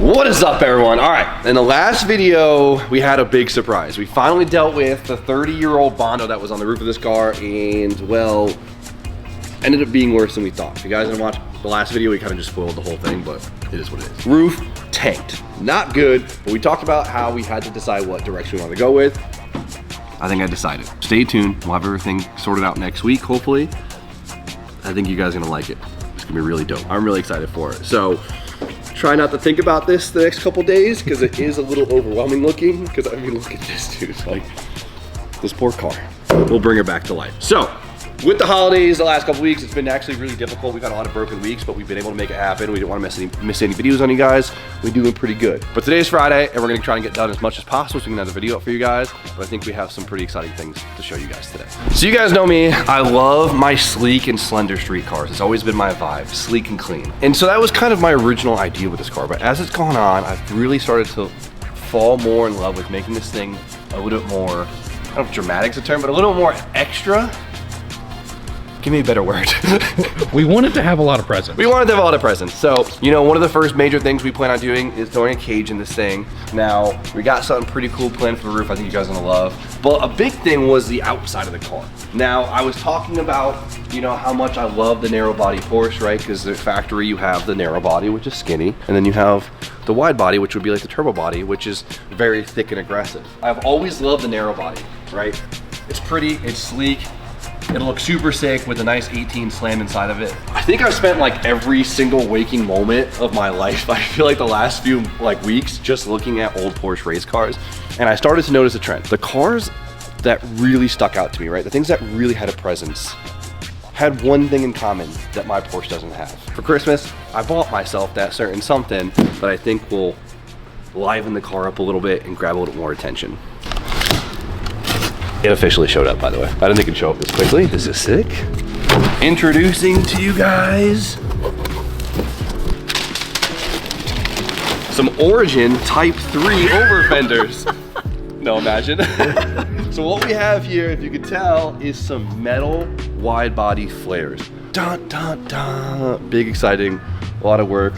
What is up, everyone? All right, in the last video, we had a big surprise. We finally dealt with the 30-year-old Bondo that was on the roof of this car, and well, ended up being worse than we thought. If you guys didn't watch the last video, we kind of just spoiled the whole thing, but it is what it is. Roof tanked. Not good, but we talked about how we had to decide what direction we want to go with. I think I decided. Stay tuned. We'll have everything sorted out next week, hopefully. I think you guys are gonna like it. It's gonna be really dope. I'm really excited for it. So try not to think about this the next couple days because it is a little overwhelming looking. Because I mean, look at this, dude. Like, this poor car. We'll bring her back to life. So, with the holidays, the last couple weeks, it's been actually really difficult. We've had a lot of broken weeks, but we've been able to make it happen. We didn't want to miss any videos on you guys. We're doing pretty good. But today's Friday, and we're gonna try and get done as much as possible so we can have a video up for you guys. But I think we have some pretty exciting things to show you guys today. So you guys know me, I love my sleek and slender street cars. It's always been my vibe, sleek and clean. And so that was kind of my original idea with this car. But as it's gone on, I've really started to fall more in love with making this thing a little bit more, I don't know if dramatic's a term, but a little more extra. Give me a better word. We wanted to have a lot of presents. We wanted to have a lot of presents. So, you know, one of the first major things we plan on doing is throwing a cage in this thing. Now, we got something pretty cool planned for the roof I think you guys are gonna love. But a big thing was the outside of the car. Now, I was talking about, you know, how much I love the narrow body Porsche, right? Because the factory, you have the narrow body, which is skinny. And then you have the wide body, which would be like the turbo body, which is very thick and aggressive. I've always loved the narrow body, right? It's pretty, it's sleek. It'll look super sick with a nice 18 slam inside of it. I think I've spent like every single waking moment of my life, I feel like the last few like weeks, just looking at old Porsche race cars. And I started to notice a trend. The cars that really stuck out to me, right? The things that really had a presence had one thing in common that my Porsche doesn't have. For Christmas, I bought myself that certain something that I think will liven the car up a little bit and grab a little more attention. It officially showed up, by the way. I didn't think it'd show up this quickly. This is sick. Introducing to you guys some Origin Type 3 over fenders. No, imagine. So what we have here, if you could tell, is some metal wide body flares. Dun, dun, dun. Big, exciting, a lot of work.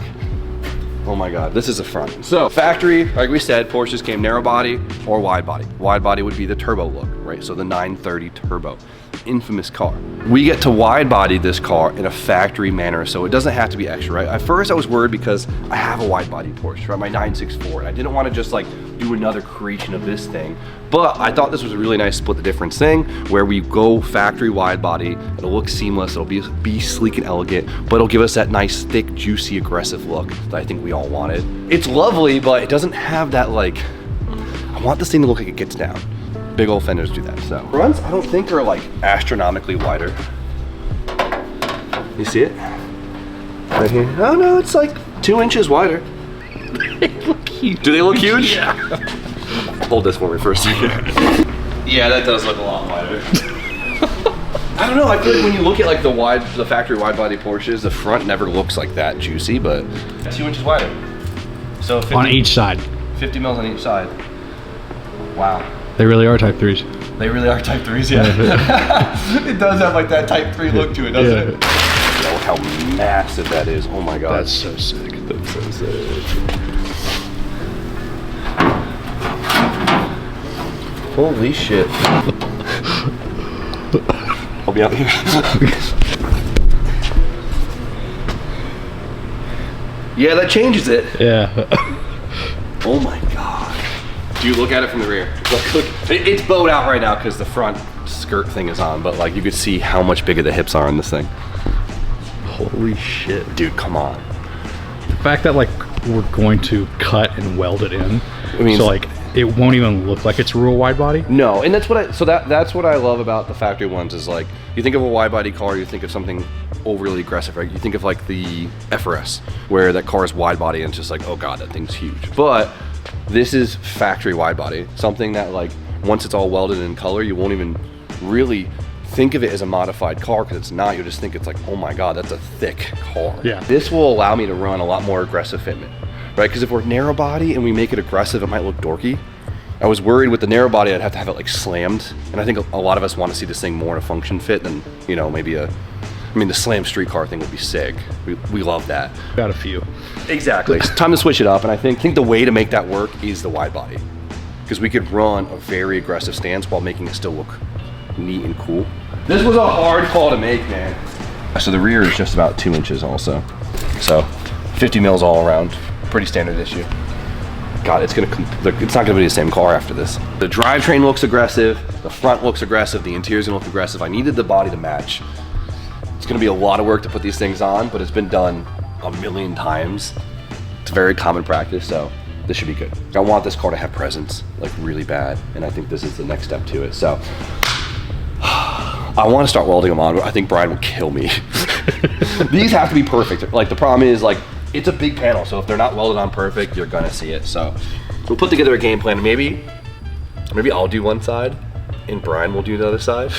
Oh my God, this is a front. So factory, like we said, Porsches came narrow body or wide body. Wide body would be the turbo look, right? So the 930 turbo, infamous car. We get to wide body this car in a factory manner, so it doesn't have to be extra, right? At first I was worried because I have a wide body Porsche, right? My 964, and I didn't want to just like do another creation of this thing. But I thought this was a really nice split the difference thing where we go factory wide body, it'll look seamless, it'll be sleek and elegant, but it'll give us that nice, thick, juicy, aggressive look that I think we all wanted. It's lovely, but it doesn't have that like, I want this thing to look like it gets down. Big old fenders do that, so. Fronts, I don't think are like astronomically wider. You see it? Right here. Oh no, it's like 2 inches wider. They look huge. Do they look huge? Yeah. Hold this for me for a second. Yeah, that does look a lot wider. I don't know, I feel like when you look at like the factory wide body Porsches, the front never looks like that juicy, but 2 inches wider. So 50, on each side. 50 mils on each side. Wow. They really are Type 3s. They really are Type 3s, yeah. It does have like that Type 3 look to it, doesn't it? Yeah, look how massive that is. Oh my God. That's so sick. That's so sick. Holy shit. I'll be out here. Yeah, that changes it. Yeah. Oh my God. Do you look at it from the rear? Look, it's bowed out right now because the front skirt thing is on, but like you could see how much bigger the hips are on this thing. Holy shit, dude, come on. The fact that like we're going to cut and weld it in, so like it won't even look like it's a real wide body. No, and that's what that's what I love about the factory ones is like, you think of a wide body car, you think of something overly aggressive, right? You think of like the FRS, where that car is wide body and it's just like, oh God, that thing's huge. But this is factory wide body, something that like, once it's all welded in color, you won't even really think of it as a modified car because it's not. You'll just think it's like, oh my God, that's a thick car. Yeah. This will allow me to run a lot more aggressive fitment, right? Because if we're narrow body and we make it aggressive, it might look dorky. I was worried with the narrow body, I'd have to have it like slammed. And I think a lot of us want to see this thing more in a function fit than, you know, maybe a I mean, the slam street car thing would be sick. We love that. Got a few. Exactly. It's time to switch it up, and I think the way to make that work is the wide body, because we could run a very aggressive stance while making it still look neat and cool. This was a hard call to make, man. So the rear is just about 2 inches also. So 50 mils all around, pretty standard issue. God, it's not gonna be the same car after this. The drivetrain looks aggressive, the front looks aggressive, the interior's gonna look aggressive. I needed the body to match. It's gonna be a lot of work to put these things on, but it's been done a million times. It's very common practice, so this should be good. I want this car to have presence, like really bad, and I think this is the next step to it. So I want to start welding them on, but I think Brian will kill me. These have to be perfect. Like, the problem is, like, it's a big panel, so if they're not welded on perfect, you're gonna see it. So we'll put together a game plan. Maybe I'll do one side and Brian will do the other side.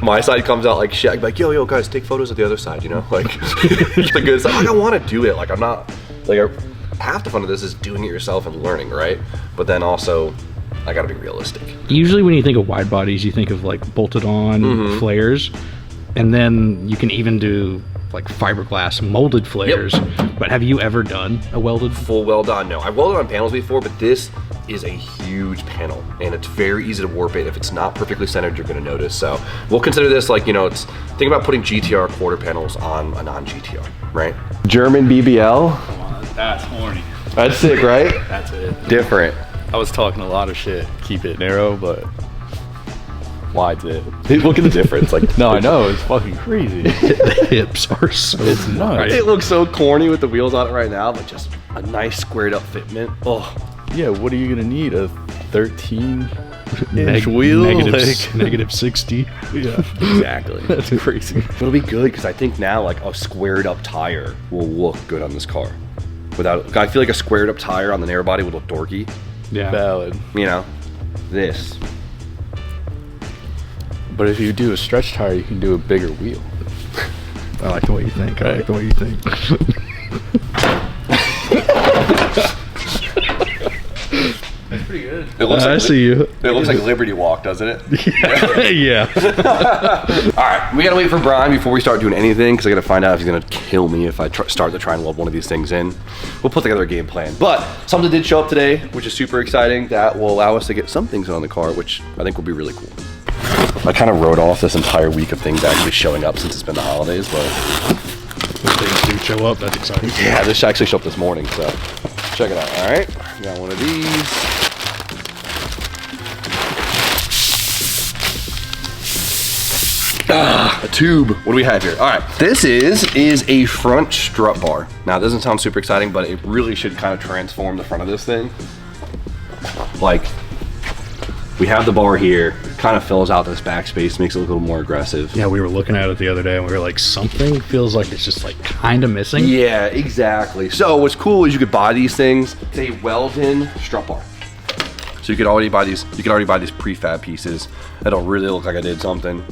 My side comes out like shit. I'd be like, yo guys, take photos of the other side, you know? Like, the good side. I don't want to do it. Like, I'm not, like, half the fun of this is doing it yourself and learning, right? But then also, I gotta be realistic. Usually when you think of wide bodies, you think of like bolted on flares, and then you can even do like fiberglass molded flares. Yep. But have you ever done a welded? Full weld on? No. I've welded on panels before, but this is a huge panel and it's very easy to warp it. If it's not perfectly centered, you're gonna notice. So we'll consider this like, you know, think about putting GTR quarter panels on a non-GTR, right? German BBL. Come on, that's horny. That's sick, right? That's it. Different. I was talking a lot of shit. Keep it narrow, but wide's it. Look at the difference. Like, no, I know, it's fucking crazy. The hips are so It's nuts. It looks so corny with the wheels on it right now, but just a nice squared up fitment. Oh. Yeah, what are you gonna need? A 13-inch wheel? Negative 60. Yeah, exactly. That's crazy. It'll be good because I think now like a squared up tire will look good on this car. I feel like a squared up tire on the narrow body would look dorky. Yeah. Valid. You know, this. But if you do a stretch tire, you can do a bigger wheel. I like the way you think. I like the way you think. That's pretty good. It looks I see you. It looks like Liberty Walk, doesn't it? Yeah. All right, we gotta wait for Brian before we start doing anything because I gotta find out if he's gonna kill me if I start to try and weld one of these things in. We'll put together a game plan. But something did show up today, which is super exciting. That will allow us to get some things on the car, which I think will be really cool. I kind of wrote off this entire week of things actually showing up since it's been the holidays, but When things do show up, that's exciting. yeah, this actually showed up this morning, so check it out. All right, got one of these. A tube. What do we have here? All right, this is a front strut bar. Now, it doesn't sound super exciting, but it really should kind of transform the front of this thing. Like, we have the bar here, kind of fills out this backspace, makes it look a little more aggressive. Yeah, we were looking at it the other day and we were like, something feels like it's just like kind of missing. Yeah, exactly. So what's cool is you could buy these things. It's a Welding strut bar. So you could already buy these. You could already buy these prefab pieces. That'll really look like I did something.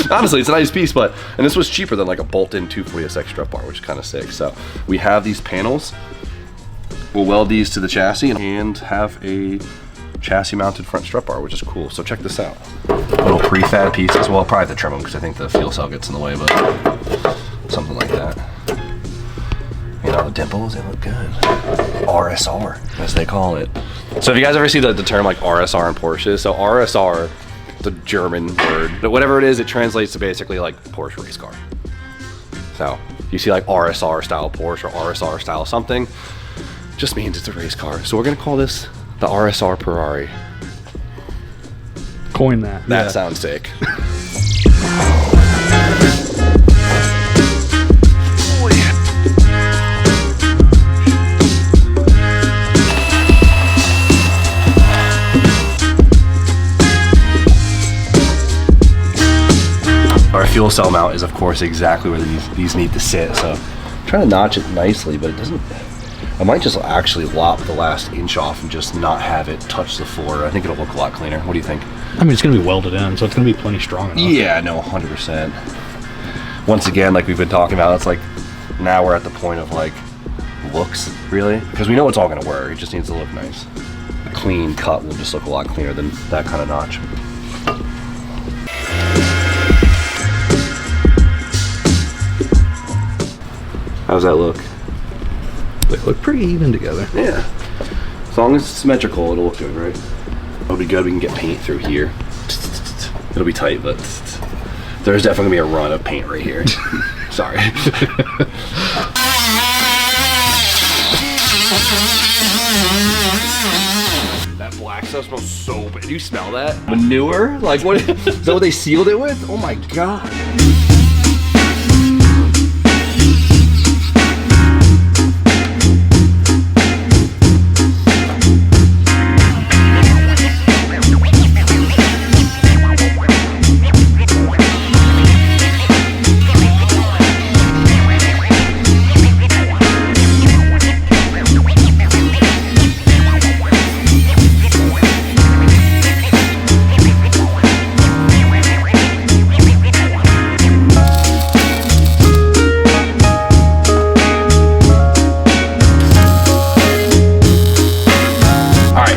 Honestly, it's a nice piece, and this was cheaper than like a bolt-in 240SX strut bar, which is kind of sick. So we have these panels. We'll weld these to the chassis and have a chassis mounted front strut bar, which is cool. So check this out. Little prefab pieces. Well, I'll probably have to trim them because I think the fuel cell gets in the way, but something like that. You know, the dimples, they look good. RSR, as they call it. So if you guys ever see the term like RSR in Porsche, so RSR, the German word, but whatever it is, it translates to basically like Porsche race car. So you see like RSR style Porsche or RSR style something, just means it's a race car. So we're gonna call this the RSR Ferrari. Coin that. That sounds sick. Our fuel cell mount is of course exactly where these need to sit. So I'm trying to notch it nicely, but it doesn't. I might just actually lop the last inch off and just not have it touch the floor. I think it'll look a lot cleaner. What do you think? I mean, it's going to be welded in, so it's going to be plenty strong enough. Yeah, no, 100%. Once again, like we've been talking about, it's like now we're at the point of like looks, really, because we know it's all going to work. It just needs to look nice. A clean cut will just look a lot cleaner than that kind of notch. How's that look? They look pretty even together. Yeah. As long as it's symmetrical, it'll look good, right? It'll be good. We can get paint through here. It'll be tight, but there's definitely gonna be a run of paint right here. Sorry. That black stuff smells so bad. Do you smell that? Manure? Like what? Is that what they sealed it with? Oh my god.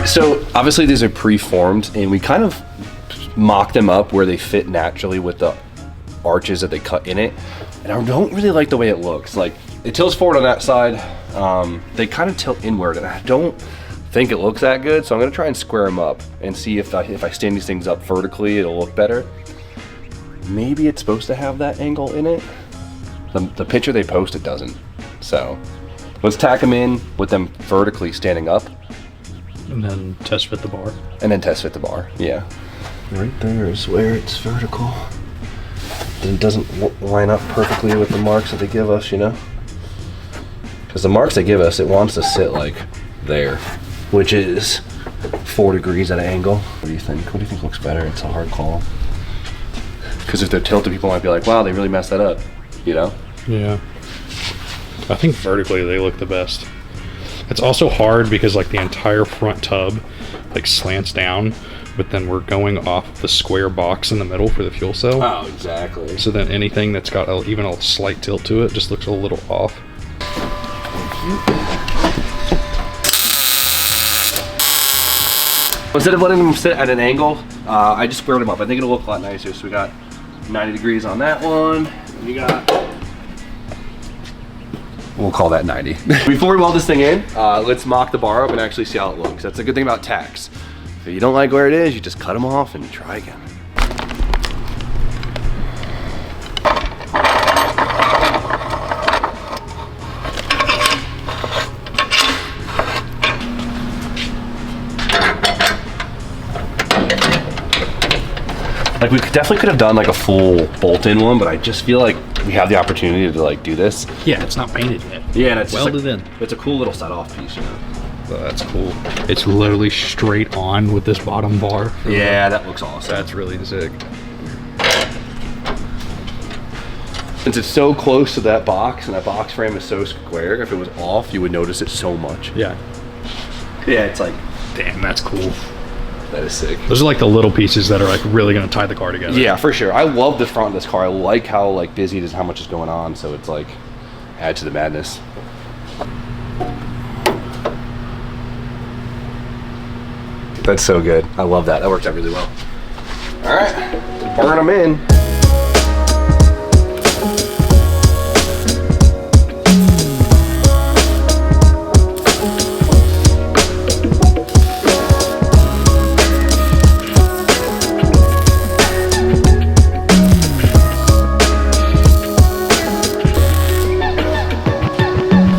So obviously these are pre-formed and we kind of mock them up where they fit naturally with the arches that they cut in it. And I don't really like the way it looks. Like it tilts forward on that side. They kind of tilt inward and I don't think it looks that good. So I'm gonna try and square them up and see if I stand these things up vertically, it'll look better. Maybe it's supposed to have that angle in it. The picture they post, it doesn't. So let's tack them in with them vertically standing up. And then test fit the bar. And then test fit the bar, yeah. Right there is where it's vertical. It doesn't line up perfectly with the marks that they give us, you know? Because the marks they give us, it wants to sit like there, which is 4 degrees at an angle. What do you think? What do you think looks better? It's a hard call. Because if they're tilted, people might be like, wow, they really messed that up, you know? Yeah. I think vertically they look the best. It's also hard because like the entire front tub like slants down, but then we're going off the square box in the middle for the fuel cell. Oh, exactly. So then anything that's got even a slight tilt to it just looks a little off. Instead of letting them sit at an angle, I just squared them up. I think it'll look a lot nicer. So we got 90 degrees on that one. And we got, we'll call that 90. Before we weld this thing in, let's mock the bar up and actually see how it looks. That's a good thing about tacks. If you don't like where it is, you just cut them off and try again. Like we definitely could have done like a full bolt-in one, but I just feel like we have the opportunity to like do this. Yeah, it's not painted yet. Yeah, and it's welded just, like, in. It's a cool little set-off piece, you know. Well, that's cool. It's literally straight on with this bottom bar. Yeah, that looks awesome. That's really sick. Since it's so close to that box, and that box frame is so square, if it was off, you would notice it so much. Yeah. Yeah, it's like, Damn, that's cool. that is sick. Those are like the little pieces that are like really gonna tie the car together. Yeah, for sure. I love the front of this car. I like how like busy it is, how much is going on, so it's like, add to the madness. That's so good. I love that. That worked out really well. All right, burn them in.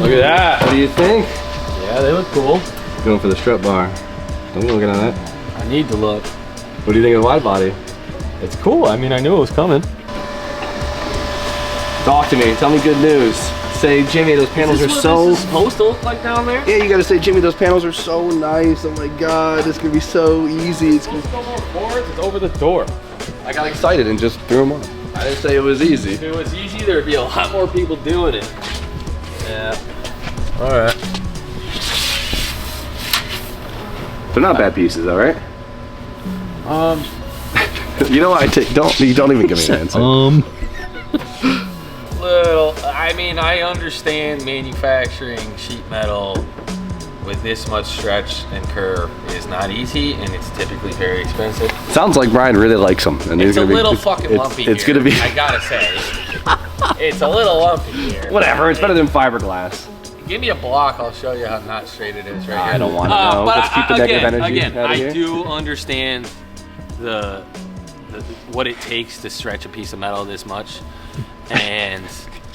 Look at that. What do you think? Yeah, they look cool. Going for the strut bar. Don't be looking at that. I need to look. What do you think of the wide body? It's cool. I mean, I knew it was coming. Talk to me. Tell me good news. Say, Jimmy, those panels are so... This is supposed to look like down there? Yeah, you gotta say, Jimmy, those panels are so nice. Oh my God, it's gonna be so easy. It's gonna... It's over the door. I got excited and just threw them on. I didn't say it was easy. If it was easy, there'd be a lot more people doing it. Yeah. All right. They're not bad pieces, all right? You know what? You don't even give me an answer. Little. I mean, I understand manufacturing sheet metal with this much stretch and curve is not easy, and it's typically very expensive. Sounds like Brian really likes them. And It's a gonna little be, fucking lumpy. It's here, gonna be. I gotta say. It's a little lumpy here. Whatever, it's better than fiberglass. Give me a block, I'll show you how not straight it is right here. I don't want to know. But Let's keep the negative energy again, out of I here. do understand the what it takes to stretch a piece of metal this much, and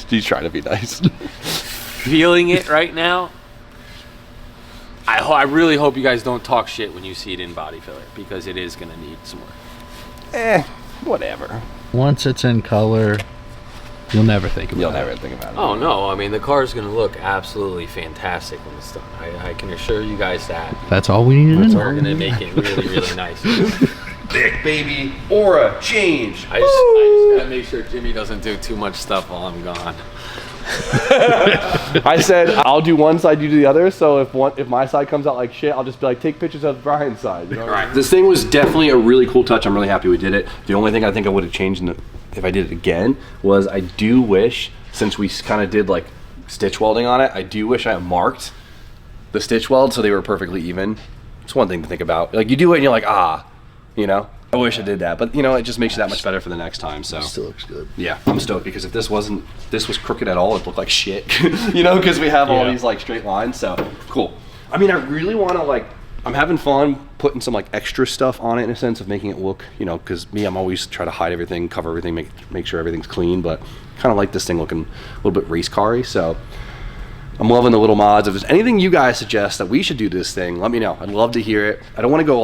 He's trying to be nice. feeling it right now. I really hope you guys don't talk shit when you see it in body filler, because it is gonna need some work. Whatever. Once it's in color, you'll never think about it. You'll never think about it. Oh no, I mean the car is gonna look absolutely fantastic when it's done. I can assure you guys that. That's all we need to know. We're gonna make it really, really nice. Thick, baby. Aura change. I just gotta make sure Jimmy doesn't do too much stuff while I'm gone. I said I'll do one side, you do the other. So if my side comes out like shit, I'll just be like, take pictures of Brian's side. You know what I mean? This thing was definitely a really cool touch. I'm really happy we did it. The only thing I think I would have changed if I did it again was I do wish, since we kind of did like stitch welding on it, I do wish I had marked the stitch weld so they were perfectly even. It's one thing to think about. Like you do it and you're like, you know. I wish I did that, but you know, it just makes you that much better for the next time. So Still looks good. yeah, I'm stoked, because if this was crooked at all, it'd look like shit. You know, because we have all these like straight lines. So cool. I mean, I really want to I'm having fun putting some like extra stuff on it, in a sense of making it look, you know, because I'm always try to hide everything, cover everything, make sure everything's clean, but kind of like this thing looking a little bit race car-y. So I'm loving the little mods. If there's anything you guys suggest that we should do to this thing, let me know. I'd love to hear it. I don't want to go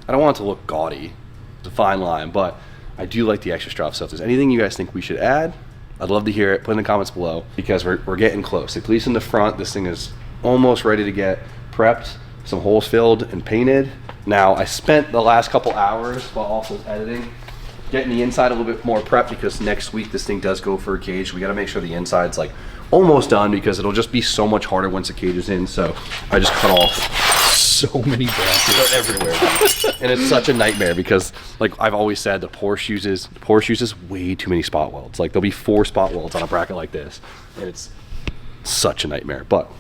I don't want it to look gaudy. It's a fine line, but I do like the extra stuff. So if there's anything you guys think we should add, I'd love to hear it. Put in the comments below, because we're getting close. At least in the front, this thing is almost ready to get prepped, some holes filled and painted. Now, I spent the last couple hours while also editing, getting the inside a little bit more prepped, because next week this thing does go for a cage. We got to make sure the inside's like almost done, because it'll just be so much harder once the cage is in. So I just cut off So many brackets. they're everywhere. And it's such a nightmare, because like I've always said, the Porsche uses way too many spot welds. Like there'll be 4 spot welds on a bracket like this, and it's such a nightmare. But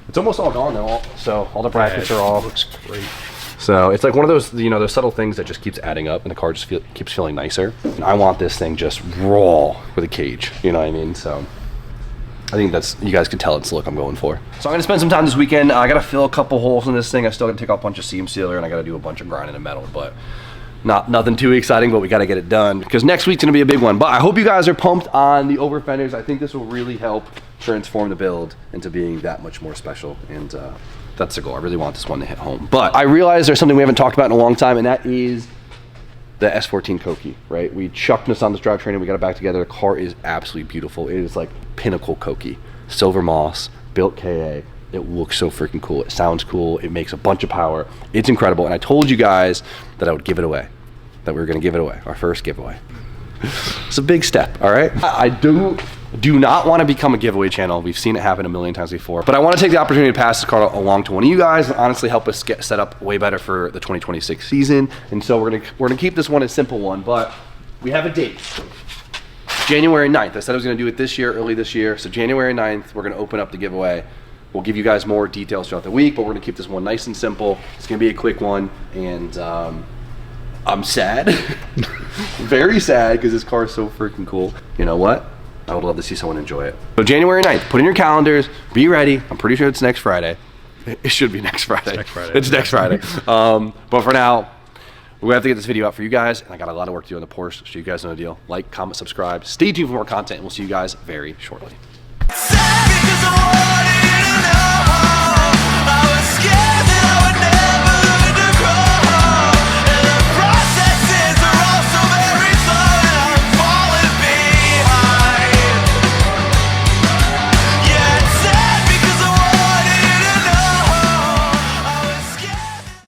it's almost all gone now, so all the brackets are off. Looks great. So it's like one of those, you know, those subtle things that just keeps adding up, and the car just keeps feeling nicer. And I want this thing just raw with a cage, you know what I mean? So I think you guys can tell it's the look I'm going for. So I'm gonna spend some time this weekend. I gotta fill a couple holes in this thing. I still gotta take off a bunch of seam sealer, and I gotta do a bunch of grinding and metal, but nothing too exciting, but we gotta get it done, because next week's gonna be a big one. But I hope you guys are pumped on the over fenders. I think this will really help transform the build into being that much more special, and that's the goal. I really want this one to hit home. But I realize there's something we haven't talked about in a long time, and that is the S14 Koki, right? We chucked this on this drive training, we got it back together. The car is absolutely beautiful. It is like pinnacle Koki. Silver moss, built KA. It looks so freaking cool. It sounds cool. It makes a bunch of power. It's incredible. And I told you guys that I would give it away, that we were gonna give it away, our first giveaway. It's a big step, all right? I do not want to become a giveaway channel. We've seen it happen a million times before, but I want to take the opportunity to pass this car along to one of you guys and honestly help us get set up way better for the 2026 season. And so we're gonna keep this one a simple one, but we have a date. January 9th. I said I was gonna do it this year, early this year. So January 9th, we're gonna open up the giveaway. We'll give you guys more details throughout the week, but we're gonna keep this one nice and simple. It's gonna be a quick one, and I'm sad, very sad, because this car is so freaking cool. You know what? I would love to see someone enjoy it. So January 9th, put in your calendars, be ready. I'm pretty sure it's next Friday. It should be next Friday. It's next Friday. But for now, we have to get this video out for you guys, and I got a lot of work to do on the Porsche, so you guys know the deal. Like, comment, subscribe. Stay tuned for more content, and we'll see you guys very shortly.